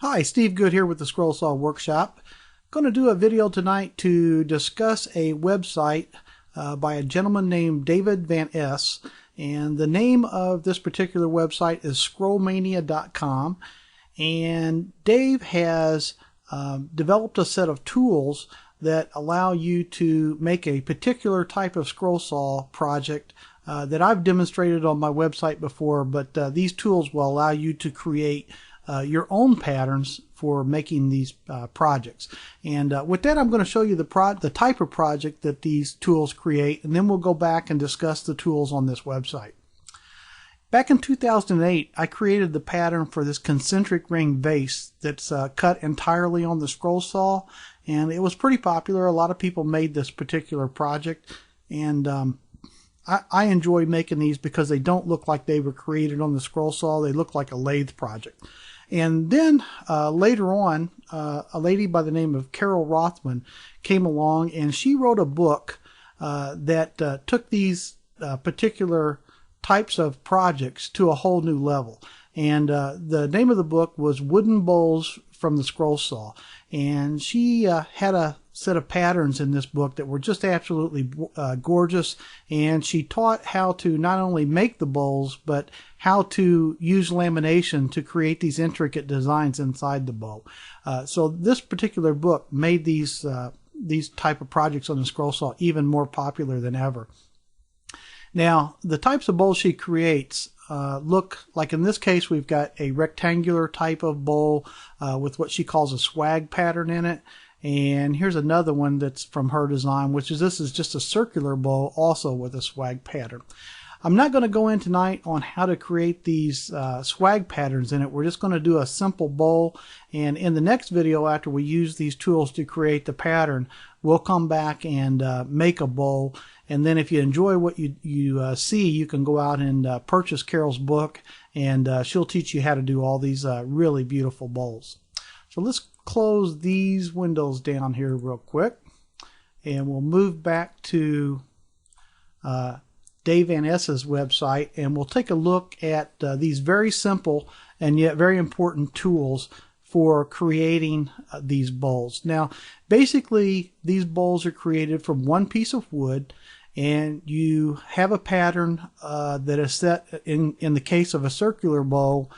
Hi, Steve Good here with the Scroll Saw Workshop. Going to do a video tonight to discuss a website by a gentleman named David Vase, and the name of this particular website is scrollmania.com. And Dave has developed a set of tools that allow you to make a particular type of scroll saw project that I've demonstrated on my website before, but these tools will allow you to create your own patterns for making these projects. And with that, I'm going to show you the type of project that these tools create, and then we'll go back and discuss the tools on this website. Back in 2008, I created the pattern for this concentric ring vase that's cut entirely on the scroll saw, and it was pretty popular. A lot of people made this particular project, and I enjoy making these because they don't look like they were created on the scroll saw. They look like a lathe project. And then later on, a lady by the name of Carol Rothman came along, and she wrote a book that took these particular types of projects to a whole new level. And the name of the book was Wooden Bowls from the Scroll Saw. And she had a set of patterns in this book that were just absolutely gorgeous. And she taught how to not only make the bowls, but how to use lamination to create these intricate designs inside the bowl. So this particular book made these type of projects on the scroll saw even more popular than ever. Now, the types of bowls she creates look like, in this case, we've got a rectangular type of bowl with what she calls a swag pattern in it. And here's another one that's from her design, which is this is just a circular bowl also with a swag pattern. I'm not going to go in tonight on how to create these swag patterns in it. We're just going to do a simple bowl, and in the next video, after we use these tools to create the pattern, we'll come back and make a bowl. And then if you enjoy what you see, you can go out and purchase Carol's book, and she'll teach you how to do all these really beautiful bowls. So let's close these windows down here real quick, and we'll move back to Dave Vase's website, and we'll take a look at these very simple and yet very important tools for creating these bowls. Now, basically, these bowls are created from one piece of wood, and you have a pattern that is set, in the case of a circular bowl,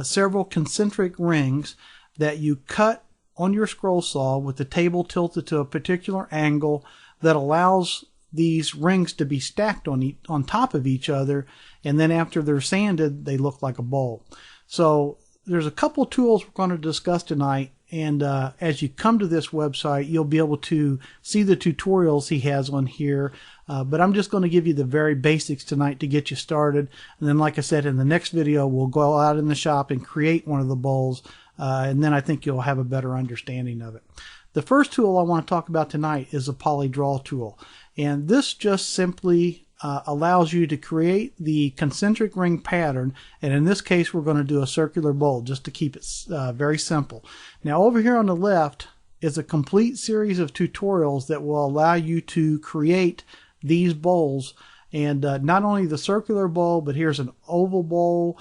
several concentric rings that you cut on your scroll saw with the table tilted to a particular angle that allows these rings to be stacked on top of each other, and then after they're sanded, they look like a bowl. So there's a couple tools we're going to discuss tonight, and as you come to this website, you'll be able to see the tutorials he has on here, but I'm just going to give you the very basics tonight to get you started. And then, like I said, in the next video, we'll go out in the shop and create one of the bowls, and then I think you'll have a better understanding of it. The first tool I want to talk about tonight is a poly draw tool, and this just simply allows you to create the concentric ring pattern, and in this case we're going to do a circular bowl just to keep it very simple. Now, over here on the left is a complete series of tutorials that will allow you to create these bowls, and not only the circular bowl, but here's an oval bowl,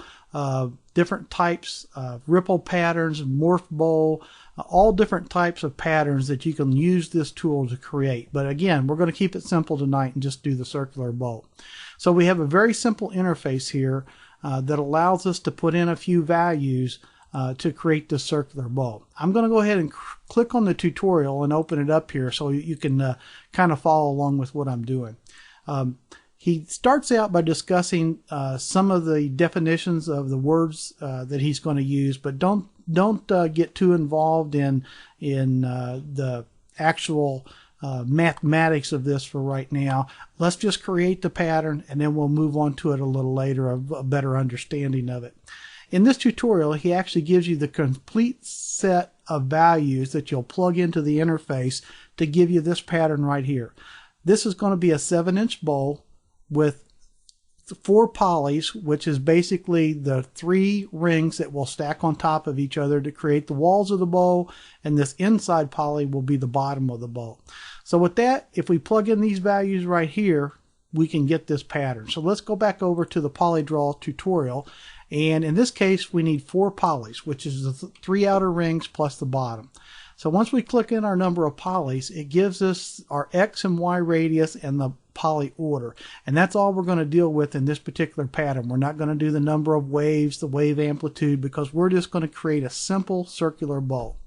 different types of ripple patterns, morph bowl, all different types of patterns that you can use this tool to create. But again, we're going to keep it simple tonight and just do the circular bowl. So we have a very simple interface here that allows us to put in a few values to create this circular bowl. I'm going to go ahead and click on the tutorial and open it up here so you can kind of follow along with what I'm doing. He starts out by discussing some of the definitions of the words that he's going to use, but don't get too involved in the actual mathematics of this for right now. Let's just create the pattern, and then we'll move on to it a little later, a better understanding of it. In this tutorial, he actually gives you the complete set of values that you'll plug into the interface to give you this pattern right here. This is going to be a 7-inch bowl with 4 polys, which is basically the 3 rings that will stack on top of each other to create the walls of the bowl, and this inside poly will be the bottom of the bowl. So with that, if we plug in these values right here, we can get this pattern. So let's go back over to the poly draw tutorial, And in this case, we need 4 polys, which is the 3 outer rings plus the bottom. So once we click in our number of polys, it gives us our X and Y radius and the poly order. And that's all we're going to deal with in this particular pattern. We're not going to do the number of waves, the wave amplitude, because we're just going to create a simple circular bowl.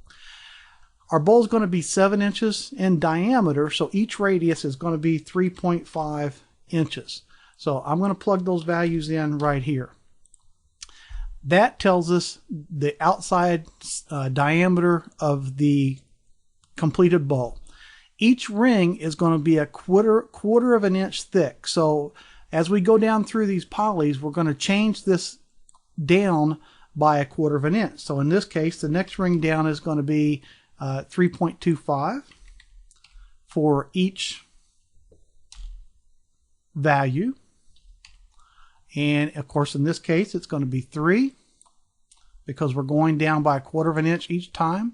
Our bowl is going to be 7 inches in diameter, so each radius is going to be 3.5 inches. So I'm going to plug those values in right here. That tells us the outside diameter of the completed bowl. Each ring is going to be a quarter of an inch thick. So as we go down through these polys, we're going to change this down by a quarter of an inch. So in this case, the next ring down is going to be 3.25 for each value. And of course, in this case, it's going to be 3 because we're going down by a quarter of an inch each time.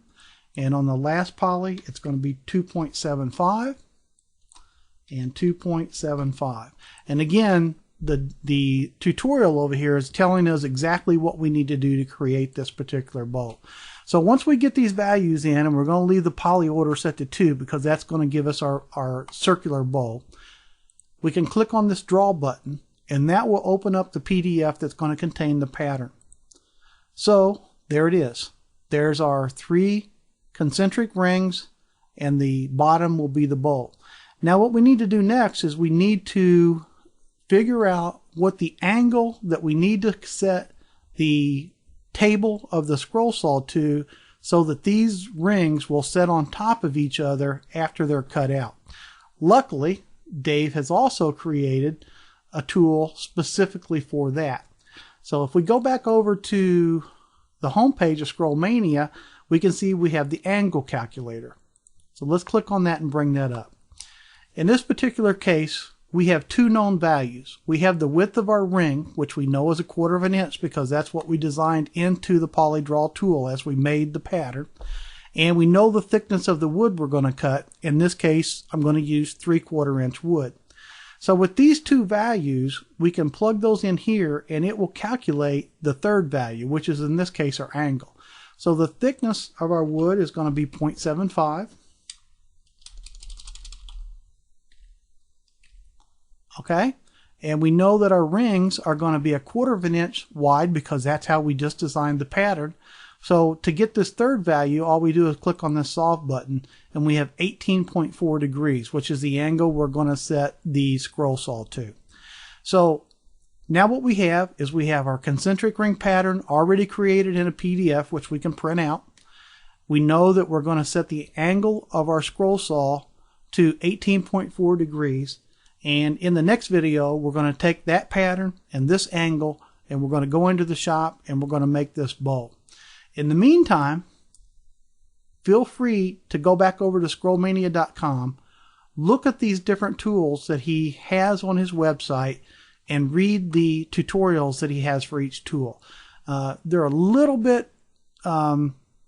And on the last poly, it's going to be 2.75 and 2.75. And again, the tutorial over here is telling us exactly what we need to do to create this particular bowl. So once we get these values in, and we're going to leave the poly order set to 2 because that's going to give us our circular bowl, we can click on this draw button, and that will open up the PDF that's going to contain the pattern. So there it is. There's our 3 concentric rings, and the bottom will be the bowl. Now what we need to do next is we need to figure out what the angle that we need to set the table of the scroll saw to, so that these rings will set on top of each other after they're cut out. Luckily, Dave has also created a tool specifically for that. So if we go back over to the home page of Scrollmania, we can see we have the angle calculator. So let's click on that and bring that up. In this particular case, we have 2 known values. We have the width of our ring, which we know is a quarter of an inch because that's what we designed into the polydraw tool as we made the pattern. And we know the thickness of the wood we're going to cut. In this case, I'm going to use 3/4 inch wood. So with these 2 values, we can plug those in here and it will calculate the third value, which is in this case our angle. So the thickness of our wood is going to be 0.75. Okay, and we know that our rings are going to be a quarter of an inch wide because that's how we just designed the pattern. So to get this third value, all we do is click on this solve button, and we have 18.4 degrees, which is the angle we're going to set the scroll saw to. So now what we have is we have our concentric ring pattern already created in a PDF, which we can print out. We know that we're going to set the angle of our scroll saw to 18.4 degrees. And in the next video, we're going to take that pattern and this angle, and we're going to go into the shop and we're going to make this bowl. In the meantime, feel free to go back over to scrollmania.com, look at these different tools that he has on his website, and read the tutorials that he has for each tool. They're a little bit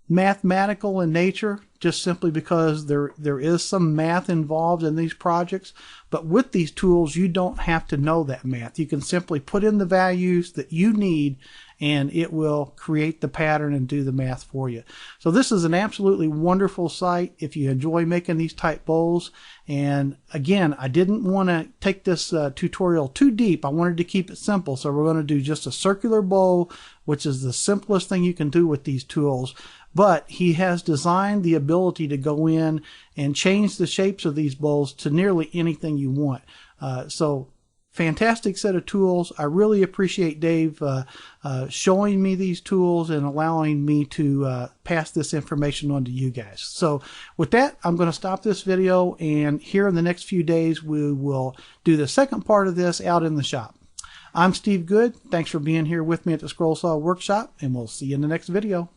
mathematical in nature, just simply because there is some math involved in these projects. But with these tools, you don't have to know that math. You can simply put in the values that you need, and it will create the pattern and do the math for you. So this is an absolutely wonderful site if you enjoy making these type bowls. And again, I didn't want to take this tutorial too deep. I wanted to keep it simple. So we're going to do just a circular bowl, which is the simplest thing you can do with these tools. But he has designed the ability to go in and change the shapes of these bowls to nearly anything you want. So fantastic set of tools. I really appreciate Dave showing me these tools and allowing me to pass this information on to you guys. So with that, I'm going to stop this video, and here in the next few days we will do the second part of this out in the shop. I'm Steve Good. Thanks for being here with me at the Scroll Saw Workshop, and we'll see you in the next video.